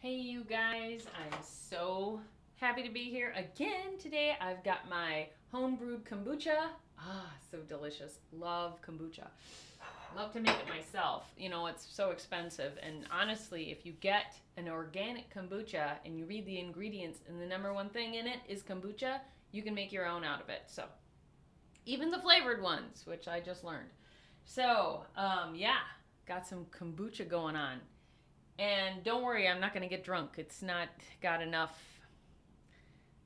Hey you guys, I'm so happy to be here again today. I've got my home brewed kombucha. So delicious. Love kombucha. Love to make it myself. You know, it's so expensive, and honestly, if you get an organic kombucha and you read the ingredients and the number one thing in it is kombucha, you can make your own out of it. So, even the flavored ones, which I just learned. So, yeah, got some kombucha going on. And don't worry, I'm not going to get drunk. It's not got enough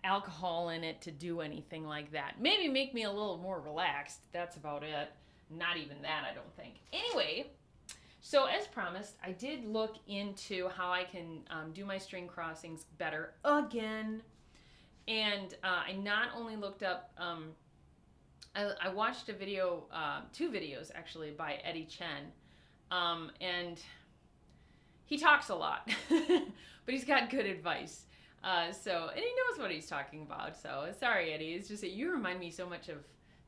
alcohol in it to do anything like that. Maybe make me a little more relaxed. That's about it. Not even that, I don't think. Anyway, so as promised, I did look into how I can do my string crossings better again. And I not only looked up, I watched a video, two videos actually, by Eddie Chen. And he talks a lot, but he's got good advice. And he knows what he's talking about. So sorry, Eddie. It's just that you remind me so much of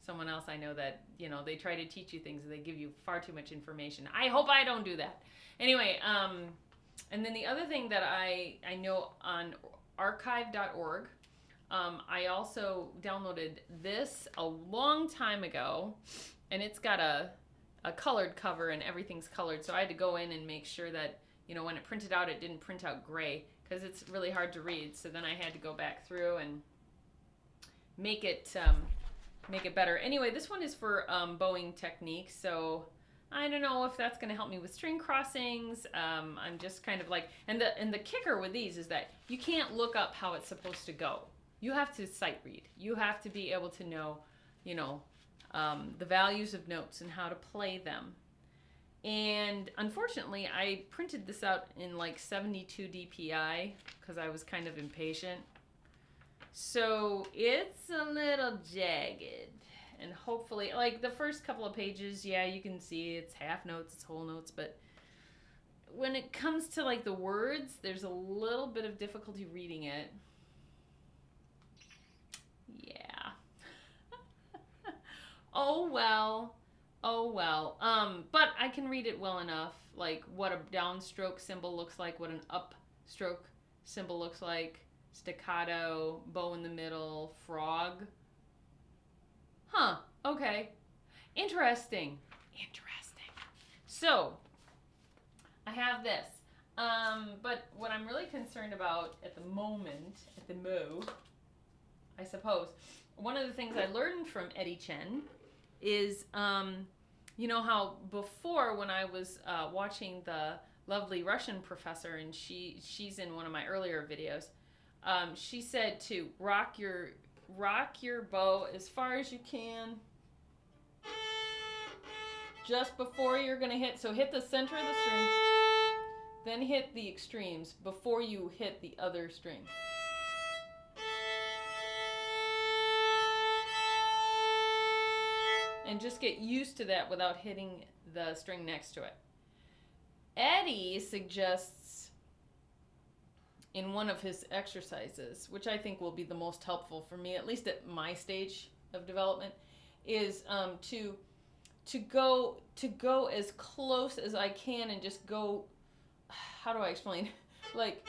someone else I know that, you know, they try to teach you things and they give you far too much information. I hope I don't do that. Anyway, and then the other thing that I know on archive.org, I also downloaded this a long time ago, and it's got a colored cover and everything's colored. So I had to go in and make sure that, you know, when it printed out, it didn't print out gray because it's really hard to read. So then I had to go back through and make it better. Anyway, this one is for bowing technique. So I don't know if that's going to help me with string crossings. I'm just kind of like, and the kicker with these is that you can't look up how it's supposed to go. You have to sight read. You have to be able to know, you know, the values of notes and how to play them. And unfortunately, I printed this out in like 72 DPI because I was kind of impatient. So it's a little jagged. And hopefully, like the first couple of pages, yeah, you can see it's half notes, it's whole notes. But when it comes to like the words, there's a little bit of difficulty reading it. Yeah. Oh well. Oh well, but I can read it well enough, like what a downstroke symbol looks like, what an upstroke symbol looks like, staccato, bow in the middle, frog. Huh, okay. Interesting. So, I have this, but what I'm really concerned about at the moment, I suppose, one of the things I learned from Eddie Chen is, you know how before when I was watching the lovely Russian professor, and she's in one of my earlier videos, she said to rock your bow as far as you can just before you're going to hit. So hit the center of the string, then hit the extremes before you hit the other string. And just get used to that without hitting the string next to it. Eddie suggests in one of his exercises, which I think will be the most helpful for me, at least at my stage of development, is to go as close as I can and just go. How do I explain? Like.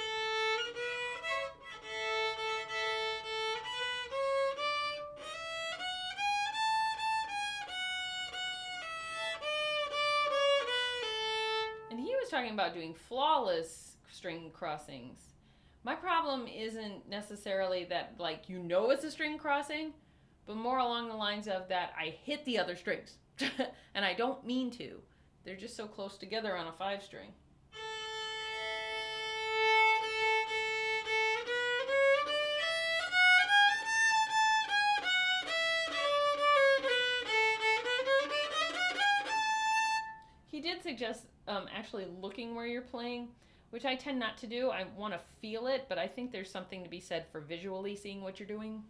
Talking about doing flawless string crossings. My problem isn't necessarily that, like, you know it's a string crossing, but more along the lines of that I hit the other strings. And I don't mean to. They're just so close together on a 5-string. He did suggest actually looking where you're playing, which I tend not to do. I want to feel it, but I think there's something to be said for visually seeing what you're doing.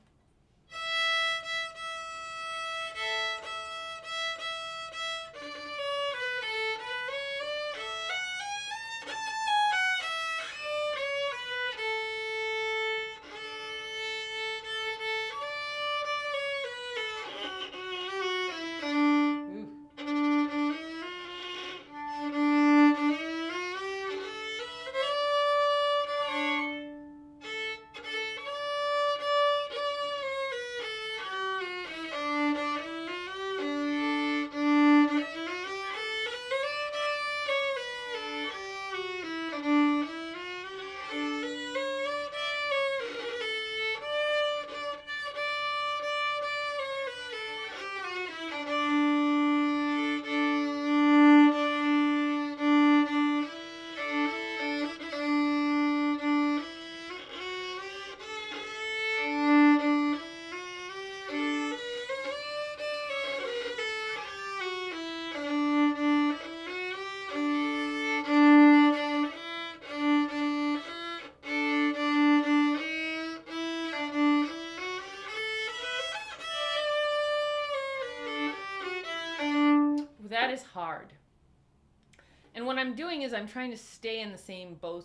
And what I'm doing is I'm trying to stay in the same bow.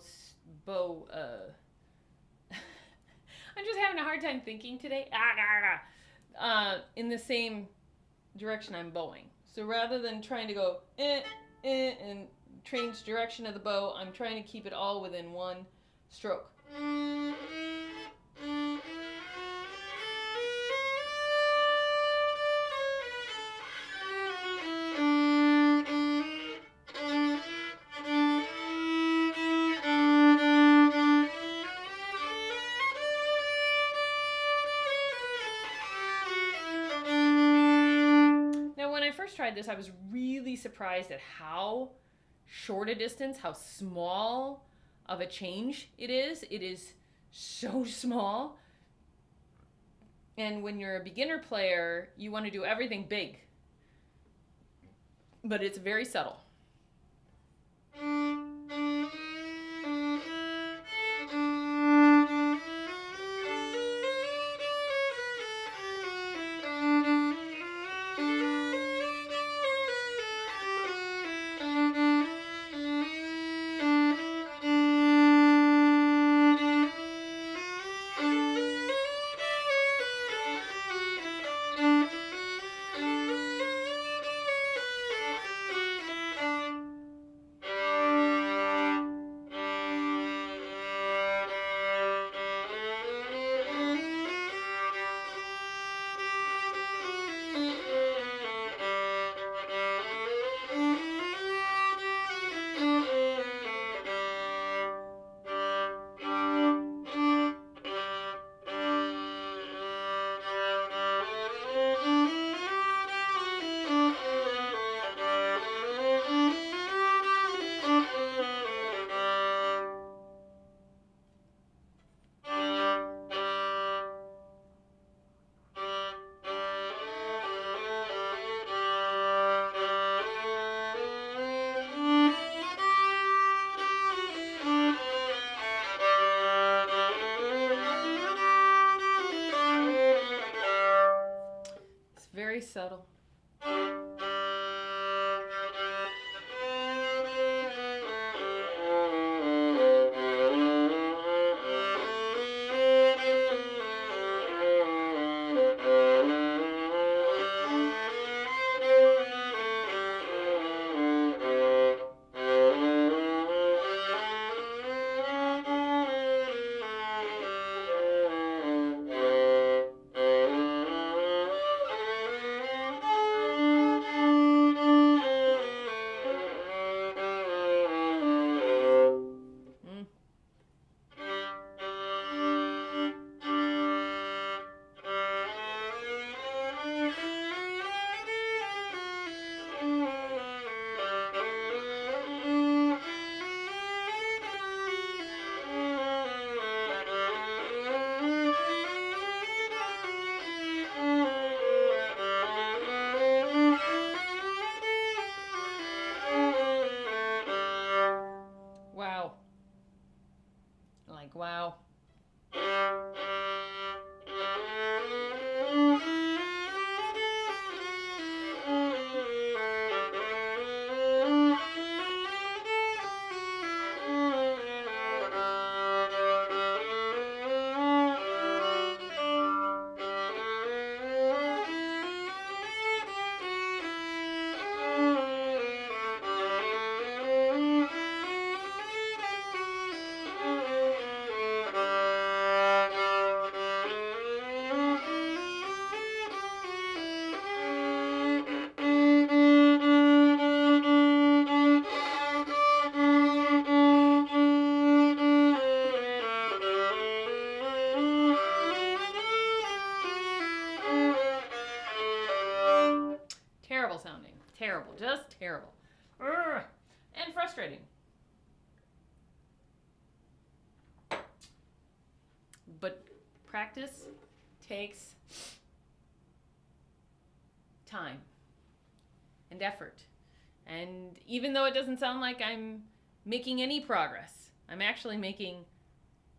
I'm just having a hard time thinking today. In the same direction I'm bowing. So rather than trying to go and change direction of the bow, I'm trying to keep it all within one stroke. Tried this, I was really surprised at how short a distance, how small of a change it is. It is so small. And when you're a beginner player, you want to do everything big. But it's very subtle. Very subtle. Wow. Like, wow. Terrible sounding. Terrible. Just terrible. Urgh. And frustrating. But practice takes time and effort. And even though it doesn't sound like I'm making any progress, I'm actually making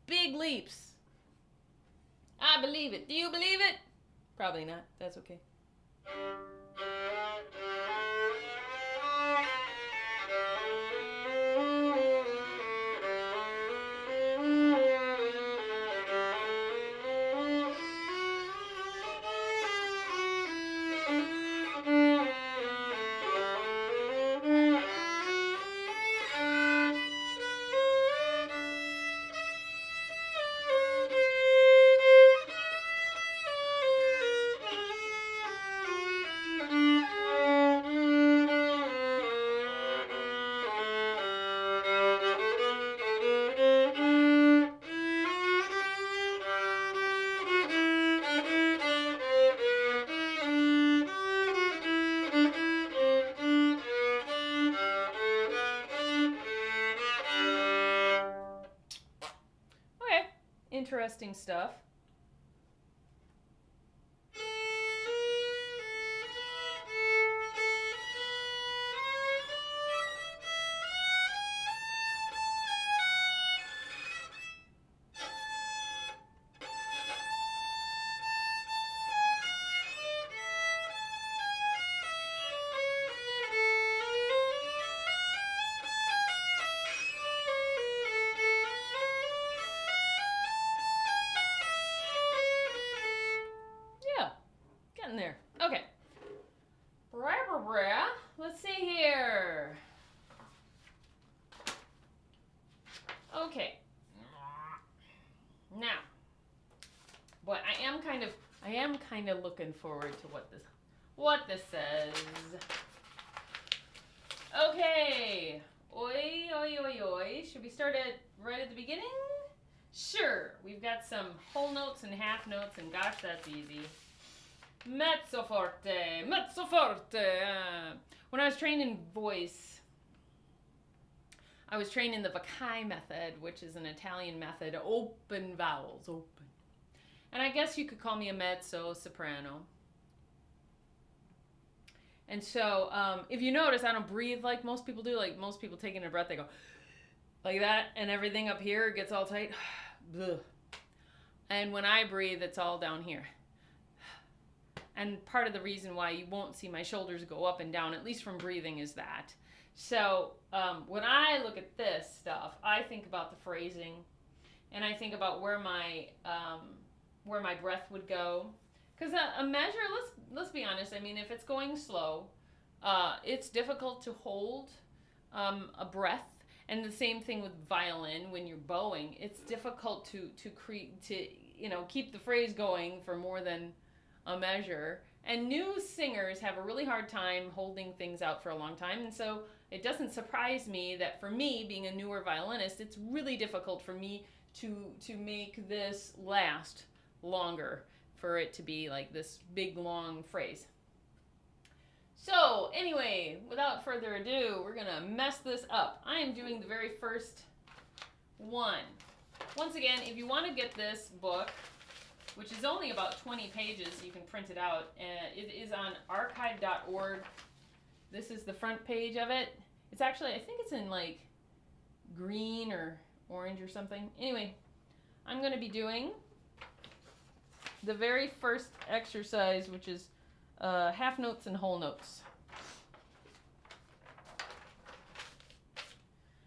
big leaps. I believe it. Do you believe it? Probably not. That's okay. interesting stuff. Yeah, getting there. Okay. Let's see here. Okay. Now, but I am kind of looking forward to what this says. Okay. Oi, oi, oi, oi. Should we start right at the beginning? Sure. We've got some whole notes and half notes, and gosh, that's easy. Mezzo forte, mezzo forte. When I was trained in voice, I was trained in the Vaccai method, which is an Italian method, open vowels, open. And I guess you could call me a mezzo soprano. And so, if you notice, I don't breathe like most people do. Like most people taking a breath, they go like that, and everything up here gets all tight. And when I breathe, it's all down here. And part of the reason why you won't see my shoulders go up and down, at least from breathing, is that. So when I look at this stuff, I think about the phrasing, and I think about where my breath would go. Because a measure, let's be honest. I mean, if it's going slow, it's difficult to hold a breath. And the same thing with violin when you're bowing. It's difficult to keep the phrase going for more than a measure. And new singers have a really hard time holding things out for a long time. And so it doesn't surprise me that for me, being a newer violinist, it's really difficult for me to make this last longer, for it to be like this big long phrase. So anyway, without further ado, we're gonna mess this up. I am doing the very first one. Once again, if you want to get this book, which is only about 20 pages, you can print it out. It is on archive.org. This is the front page of it. It's actually, I think it's in like green or orange or something. Anyway, I'm going to be doing the very first exercise, which is half notes and whole notes.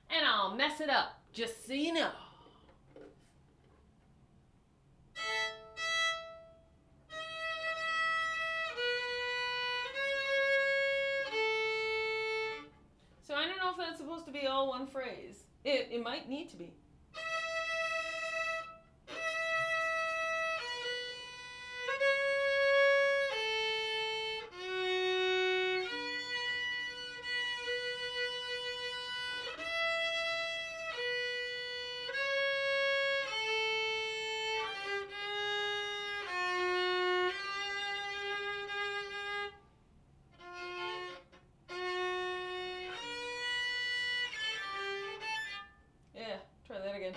And I'll mess it up, just so you know. So I don't know if that's supposed to be all one phrase. It might need to be. Yeah, try that again.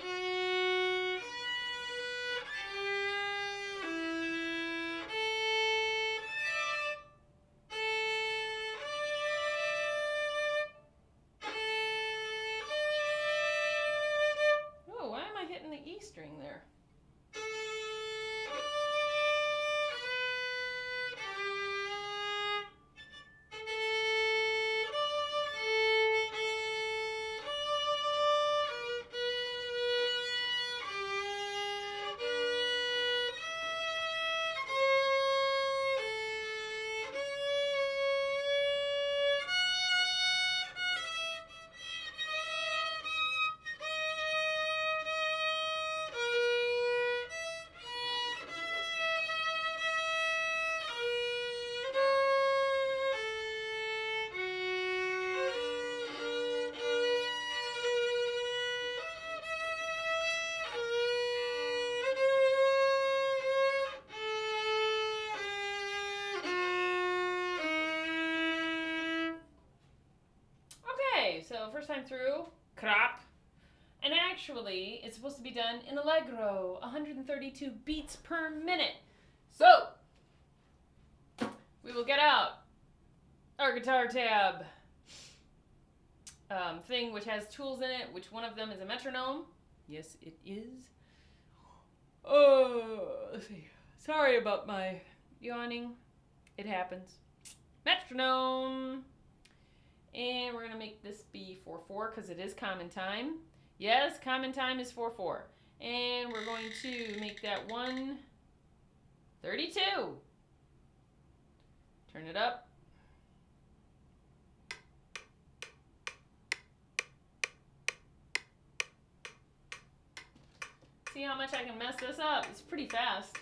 Oh, why am I hitting the E string there? Okay, so first time through, crop. And actually, it's supposed to be done in allegro, 132 beats per minute. So, we will get out our guitar tab thing, which has tools in it, which one of them is a metronome. Yes, it is. Oh, let's see. Sorry about my yawning. It happens. Metronome. And we're going to make this be 4/4 because it is common time. Yes, common time is 4/4. And we're going to make that 132. Turn it up. See how much I can mess this up? It's pretty fast.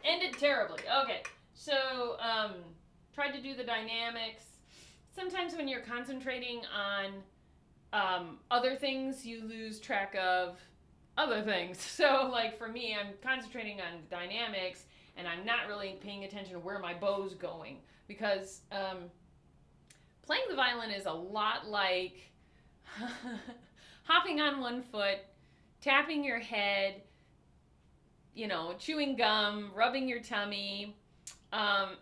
Ended terribly. Okay, so tried to do the dynamics. Sometimes when you're concentrating on other things, you lose track of other things. So like for me, I'm concentrating on the dynamics and I'm not really paying attention to where my bow's going because playing the violin is a lot like hopping on one foot, tapping your head, you know, chewing gum, rubbing your tummy, and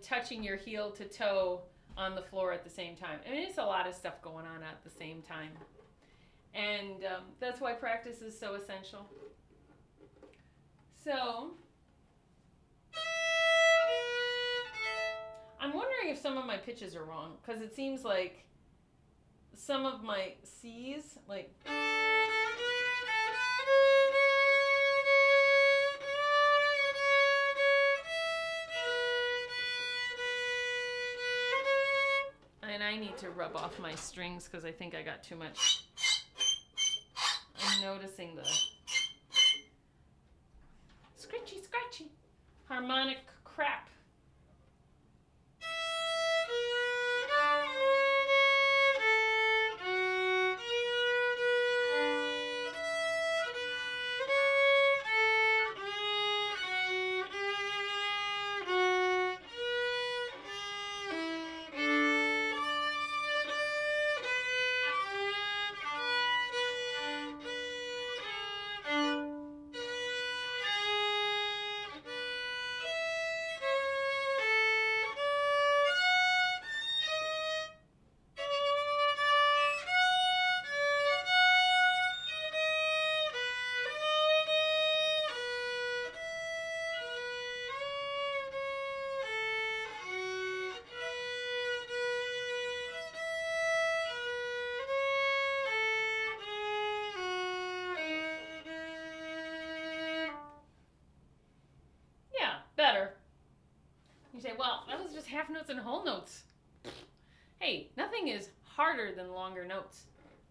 touching your heel to toe on the floor at the same time. I mean, it's a lot of stuff going on at the same time. And that's why practice is so essential. So, I'm wondering if some of my pitches are wrong, because it seems like some of my C's, like... And I need to rub off my strings because I think I got too much. I'm noticing the scratchy, scratchy harmonic crap. Better. You say, well, that was just half notes and whole notes. Hey, nothing is harder than longer notes.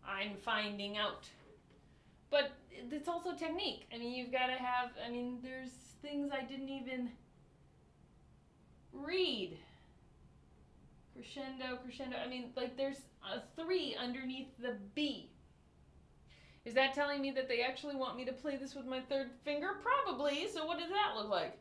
I'm finding out. But it's also technique. I mean, you've got to have, I mean, there's things I didn't even read. Crescendo, crescendo. I mean, like there's a 3 underneath the B. Is that telling me that they actually want me to play this with my 3rd finger? Probably. So what does that look like?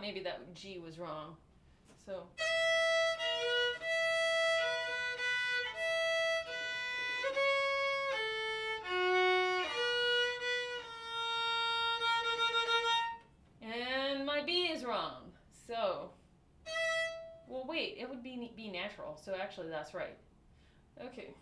Maybe that G was wrong. So would be B natural. So actually that's right. Okay.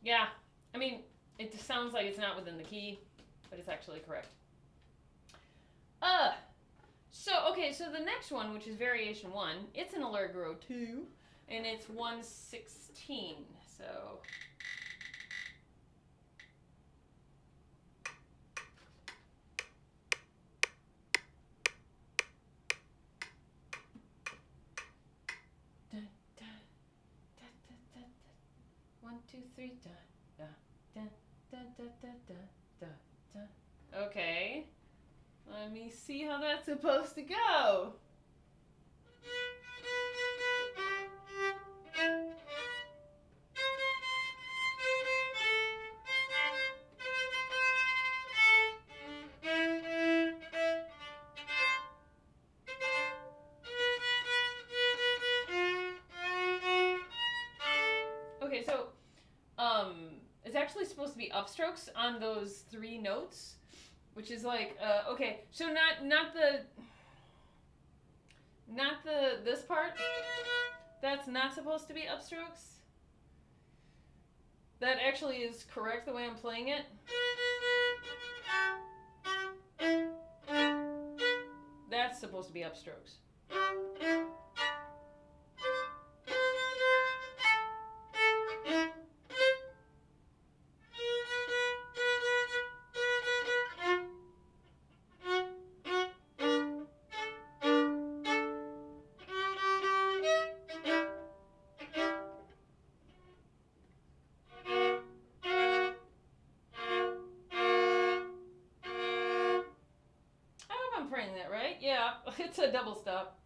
Yeah, I mean, it just sounds like it's not within the key, but it's actually correct. So the next one, which is variation 1, it's an Allegro 2, and it's 116. So da, da, da, da, da, da. 1, 2, 3, da, da, da, da, da, da, da, da, da. Okay. Let me see how that's supposed to go. Okay, so it's actually supposed to be upstrokes on those 3 notes, which is like okay, so not this part. That's not supposed to be upstrokes. That actually is correct the way I'm playing it. That's supposed to be upstrokes. I'm praying that right. Yeah, it's a double stop.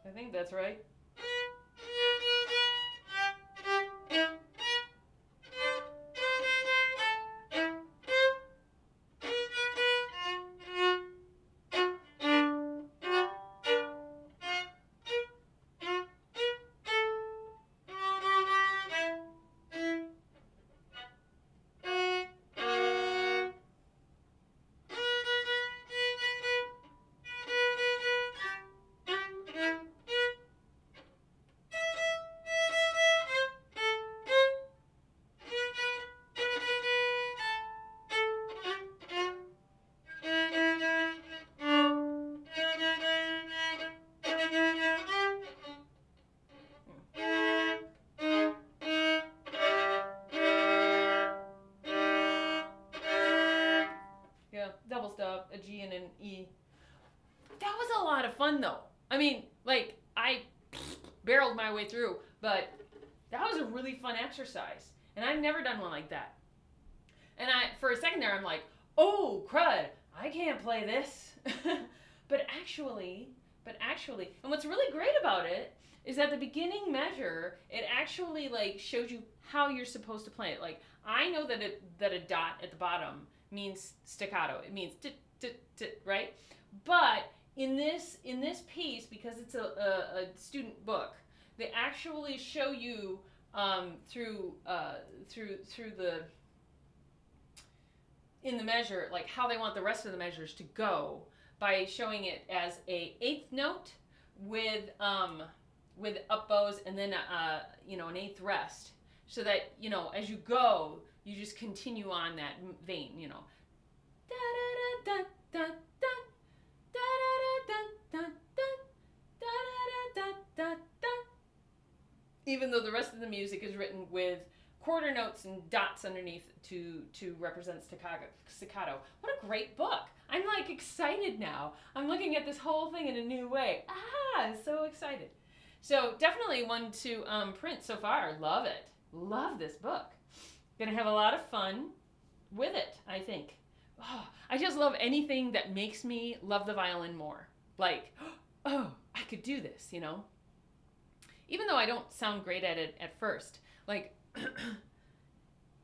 I think that's right. double stop, a G and an E. That was a lot of fun though. I mean, like, I barreled my way through, but that was a really fun exercise. And I've never done one like that. And for a second there, I'm like, oh, crud, I can't play this. But actually, and what's really great about it is that the beginning measure, it actually like shows you how you're supposed to play it. Like, I know that a dot at the bottom means staccato. It means right? But in this piece, because it's a student book, they actually show you through the in the measure, like how they want the rest of the measures to go by showing it as a eighth note with up bows and then an eighth rest, so that as you go, you just continue on that vein. Da da da da da da da da da da da da da. Even though the rest of the music is written with quarter notes and dots underneath to represent staccato. What a great book. I'm like excited now. I'm looking at this whole thing in a new way. So excited. So definitely one to print so far. Love it. Love this book. Gonna have a lot of fun with it, I think. Oh, I just love anything that makes me love the violin more. Like, oh, I could do this, Even though I don't sound great at it at first. Like,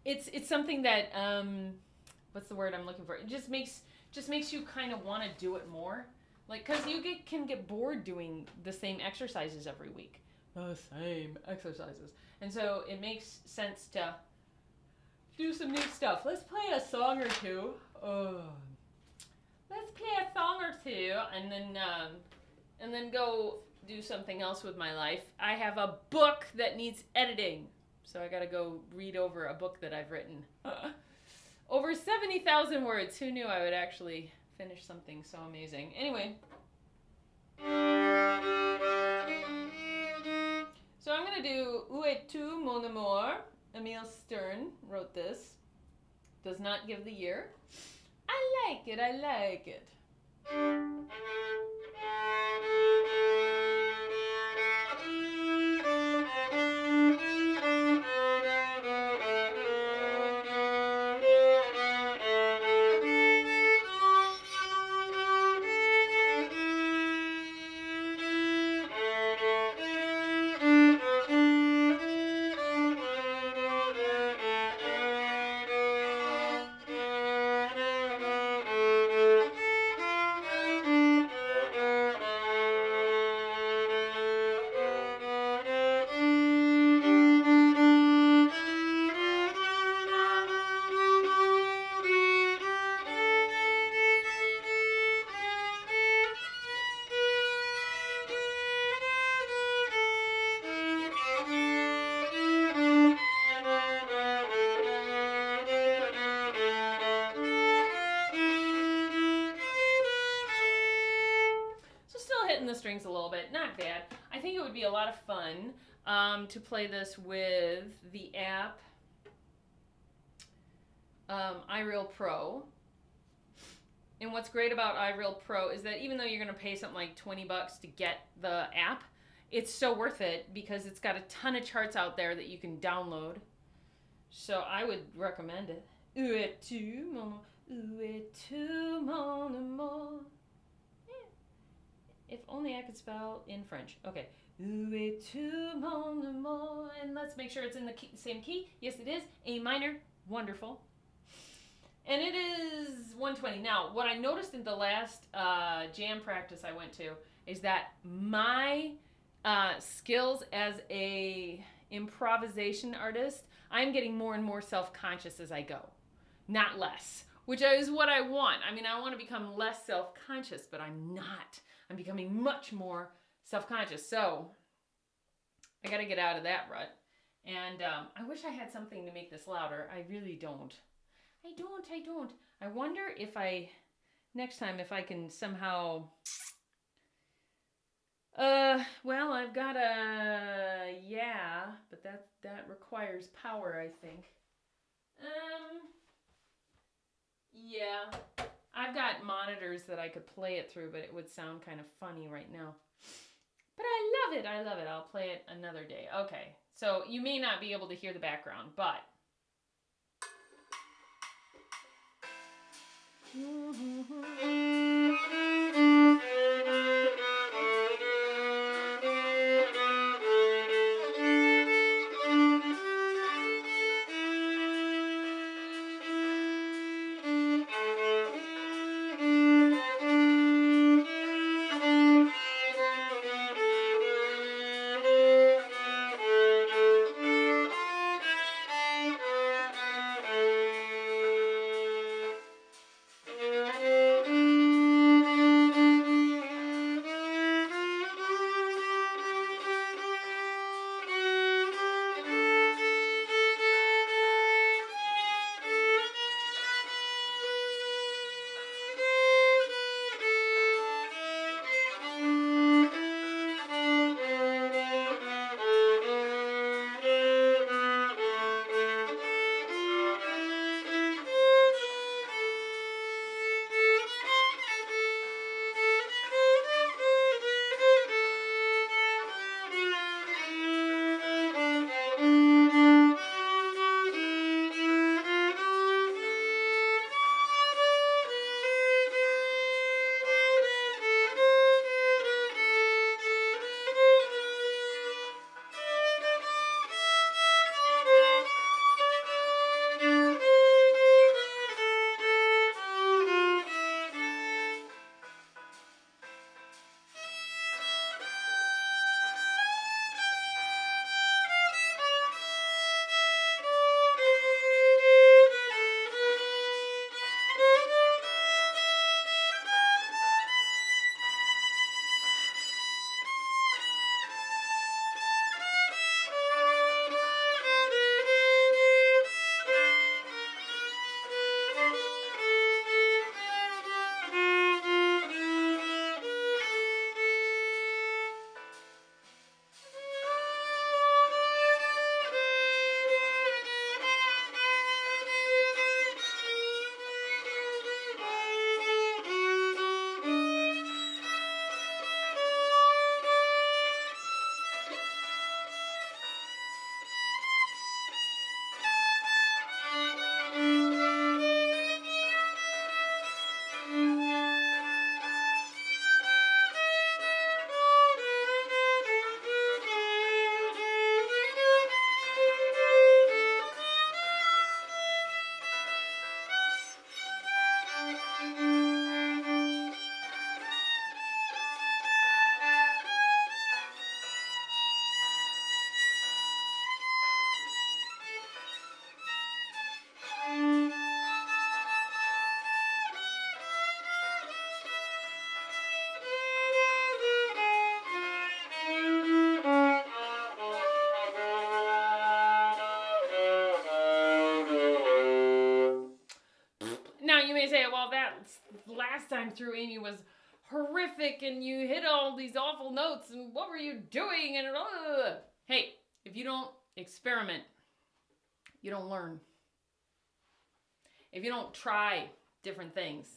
it's something that what's the word I'm looking for? It just makes you kind of want to do it more. Like, cause you can get bored doing the same exercises every week. The same exercises. And so it makes sense to do some new stuff. Let's play a song or two. Let's play a song or two, and then go do something else with my life. I have a book that needs editing. So I gotta go read over a book that I've written. Over 70,000 words. Who knew I would actually finish something so amazing? Anyway. So I'm gonna do Où es-tu, mon amour? Emile Stern wrote this. Does not give the year. I like it. The strings a little bit, not bad. I think it would be a lot of fun to play this with the app iReal Pro. And what's great about iReal Pro is that even though you're going to pay something like $20 to get the app, it's so worth it because it's got a ton of charts out there that you can download. So I would recommend it. Où es-tu, mon amour? If only I could spell in French. Okay. Où es-tu, mon amour? And let's make sure it's in the same key. Yes, it is. A minor. Wonderful. And it is 120. Now, what I noticed in the last jam practice I went to is that my skills as a improvisation artist, I'm getting more and more self-conscious as I go. Not less. Which is what I want. I mean, I want to become less self-conscious, but I'm not. I'm becoming much more self-conscious. So I got to get out of that rut. And I wish I had something to make this louder. I really don't. I don't. I wonder if next time, if I can somehow, well, I've got but that requires power, I think. Yeah, I've monitors that I could play it through, but it would sound kind of funny right now. But I love it. I love it. I'll play it another day. Okay. So you may not be able to hear the background, but... Now you may say, well, that last time through, Amy, was horrific and you hit all these awful notes and what were you doing? And hey, if you don't experiment, you don't learn. If you don't try different things,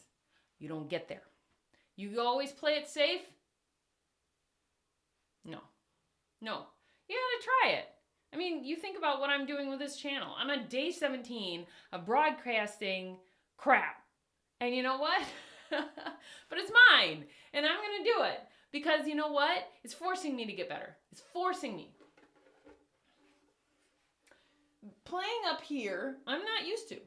you don't get there. You always play it safe? No. You gotta try it. I mean, you think about what I'm doing with this channel. I'm on day 17 of broadcasting crap. And you know what? But it's mine. And I'm going to do it. Because you know what? It's forcing me to get better. It's forcing me. Playing up here, I'm not used to.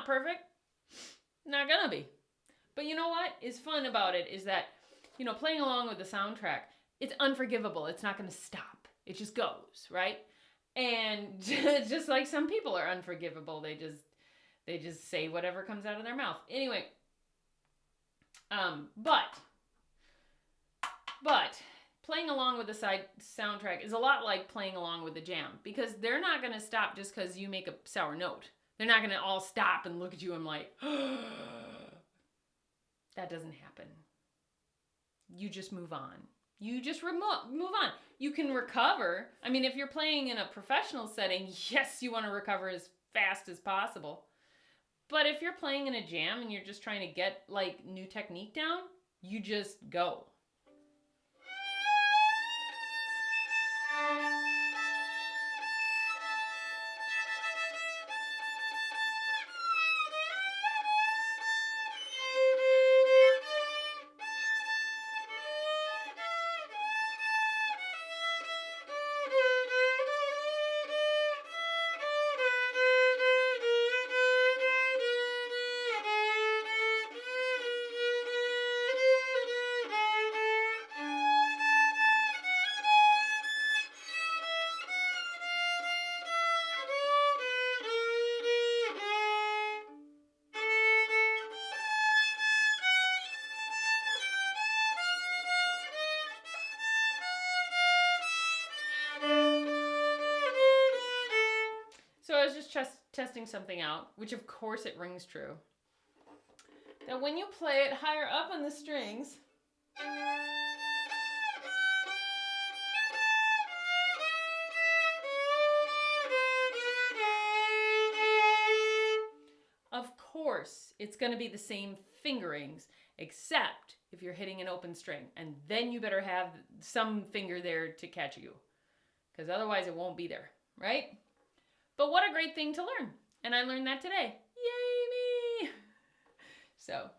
Perfect? Not gonna be. But you know what is fun about it is that, playing along with the soundtrack, it's unforgivable. It's not gonna stop. It just goes, right? And just like some people are unforgivable, they just say whatever comes out of their mouth. Anyway, but playing along with the soundtrack is a lot like playing along with the jam, because they're not going to stop just because you make a sour note. They're not going to all stop and look at you and like, that doesn't happen. You just move on. You just move on. You can recover. I mean, if you're playing in a professional setting, yes, you want to recover as fast as possible. But if you're playing in a jam and you're just trying to get like new technique down, you just go. So I was just testing something out, which of course it rings true. That when you play it higher up on the strings, of course it's going to be the same fingerings, except if you're hitting an open string, and then you better have some finger there to catch you, because otherwise it won't be there, right? But what a great thing to learn. And I learned that today. Yay me! So.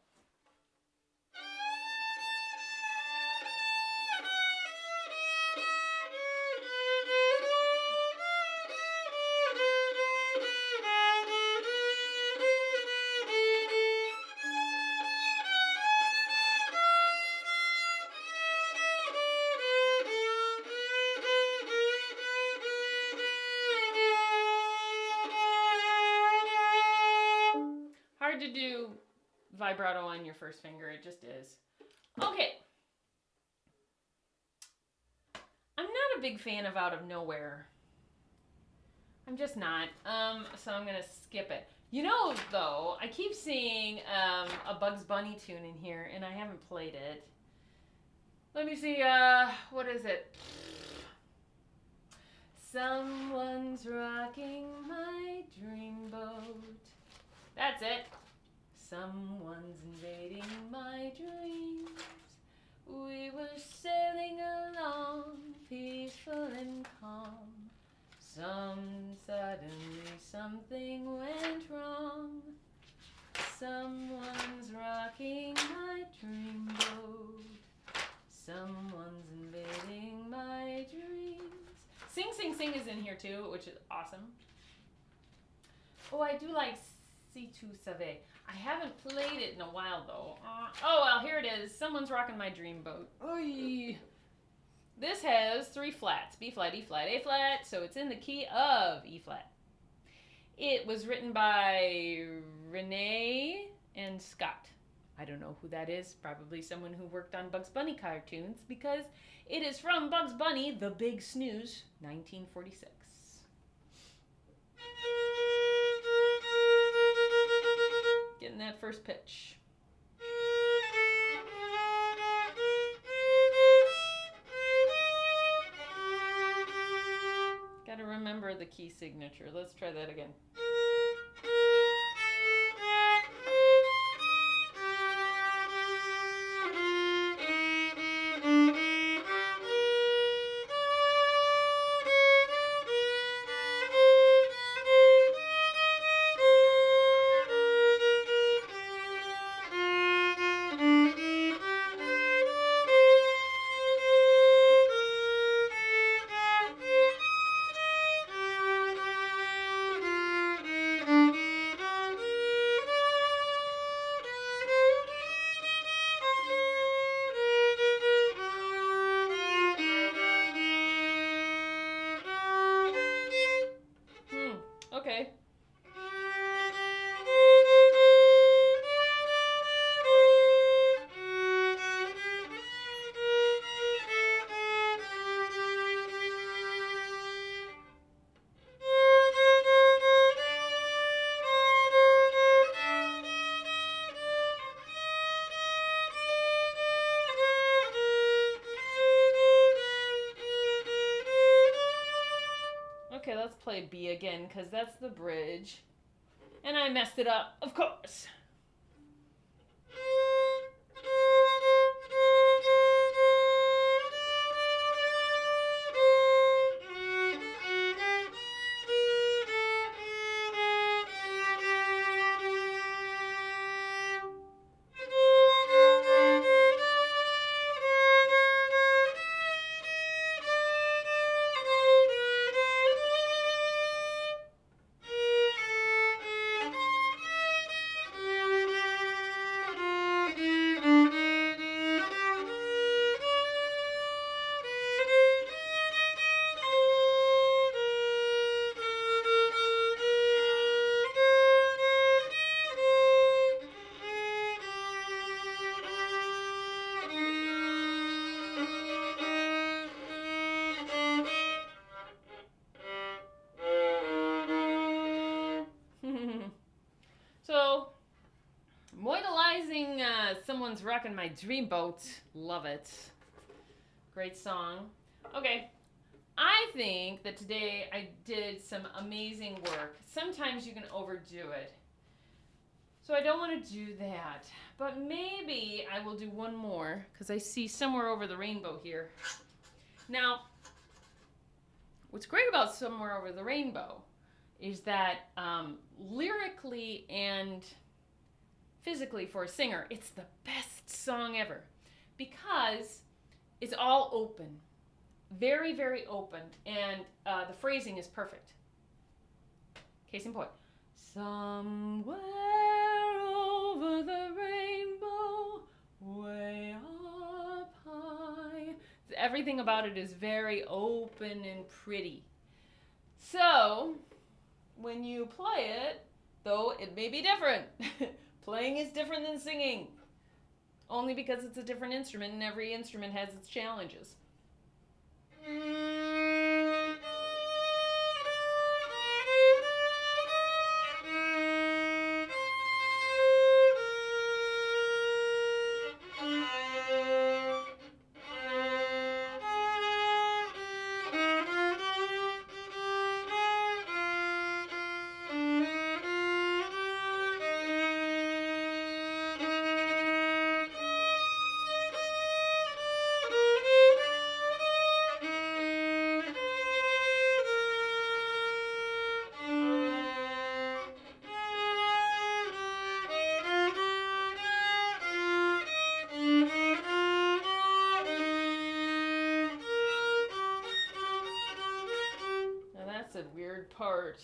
Hard to do vibrato on your first finger, it just is. Okay. I'm not a big fan of Out of Nowhere. I'm just not. So I'm going to skip it. You know, though, I keep seeing a Bugs Bunny tune in here, and I haven't played it. Let me see, what is it? Someone's rocking my dreamboat. That's it. Someone's invading my dreams. We were sailing along, peaceful and calm. Suddenly something went wrong. Someone's rocking my dreamboat. Someone's invading my dreams. Sing, Sing, Sing is in here too, which is awesome. Oh, I do like Si Tu Savais. I haven't played it in a while though. Oh well, here it is. Someone's rocking my dreamboat. Oy. This has 3 flats: B flat, E flat, A flat, so it's in the key of E flat. It was written by Renee and Scott. I don't know who that is. Probably someone who worked on Bugs Bunny cartoons, because it is from Bugs Bunny, The Big Snooze, 1946. Getting that first pitch. Gotta remember the key signature. Let's try that again. let's play B again because that's the bridge. And I messed it up, of course. So, modelizing Someone's Rocking My Dreamboat. Love it. Great song. Okay, I think that today I did some amazing work. Sometimes you can overdo it. So I don't want to do that. But maybe I will do one more because I see Somewhere Over the Rainbow here. Now, what's great about Somewhere Over the Rainbow is that lyrically and physically for a singer, it's the best song ever because it's all open, very, very open, and the phrasing is perfect. Case in point. Somewhere over the rainbow, way up high. Everything about it is very open and pretty. So, when you play it, though it may be different. Playing is different than singing. Only because it's a different instrument and every instrument has its challenges. A weird part.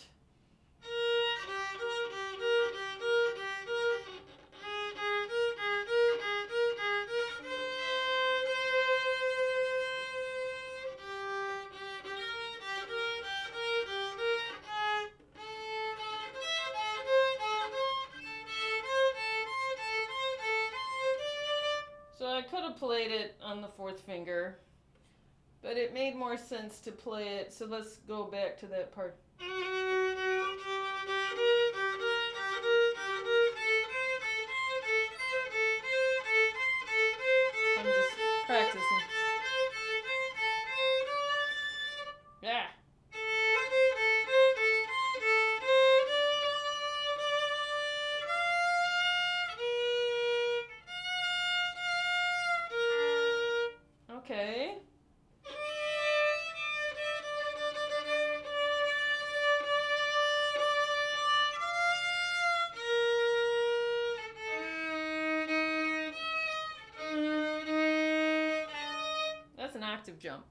So I could have played it on the fourth finger, but it made more sense to play it, so let's go back to that part. I'm just practicing. Yeah. Okay. That's an octave jump.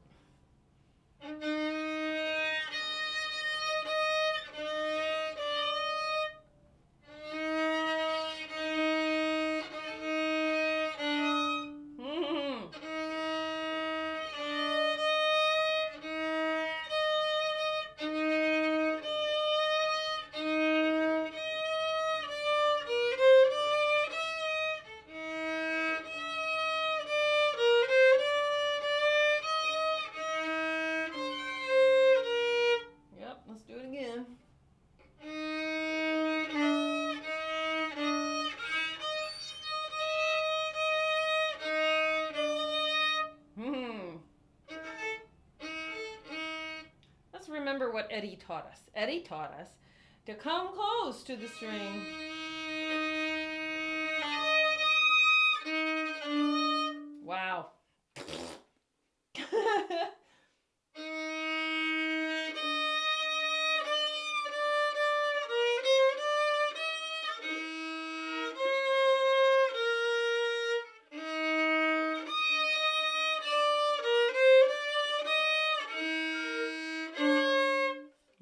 remember what Eddie taught us. Eddie taught us to come close to the string. Wow.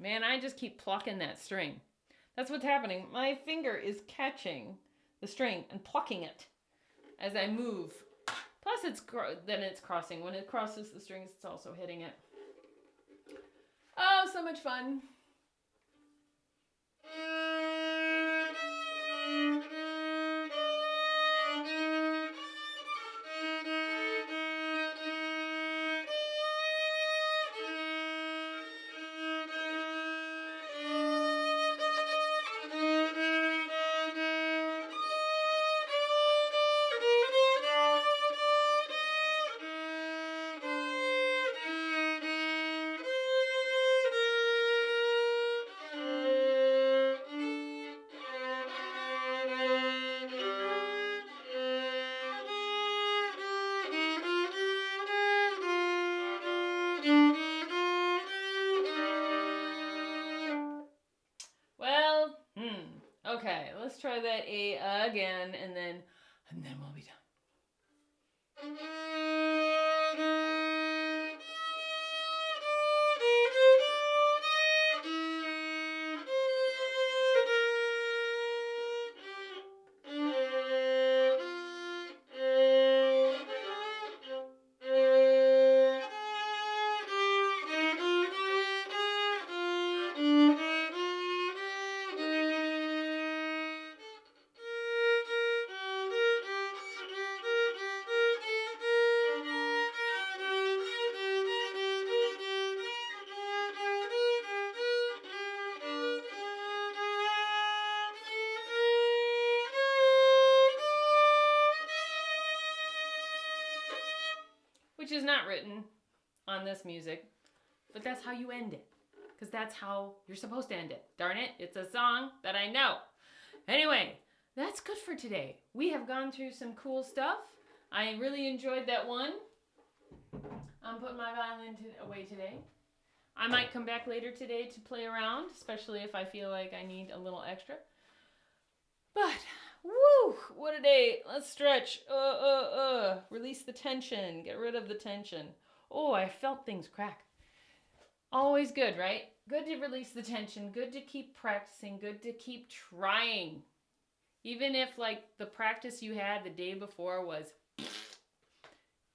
Man, I just keep plucking that string. That's what's happening. My finger is catching the string and plucking it as I move. Plus, then it's crossing. When it crosses the strings, it's also hitting it. Oh, so much fun. Well, okay, let's try that A again, and then we'll be done. Which is not written on this music, but that's how you end it. Because that's how you're supposed to end it. Darn it, it's a song that I know. Anyway, that's good for today. We have gone through some cool stuff. I really enjoyed that one. I'm putting my violin away today. I might come back later today to play around, especially if I feel like I need a little extra. But, woo, what a day. Let's stretch. Release the tension. Get rid of the tension. Oh, I felt things crack. Always good, right? Good to release the tension. Good to keep practicing. Good to keep trying. Even if, like, the practice you had the day before was,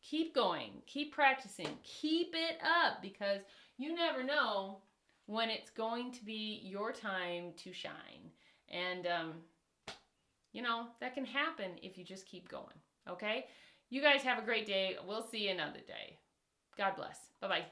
keep going. Keep practicing. Keep it up, because you never know when it's going to be your time to shine. And, you know, that can happen if you just keep going, okay? You guys have a great day. We'll see you another day. God bless. Bye-bye.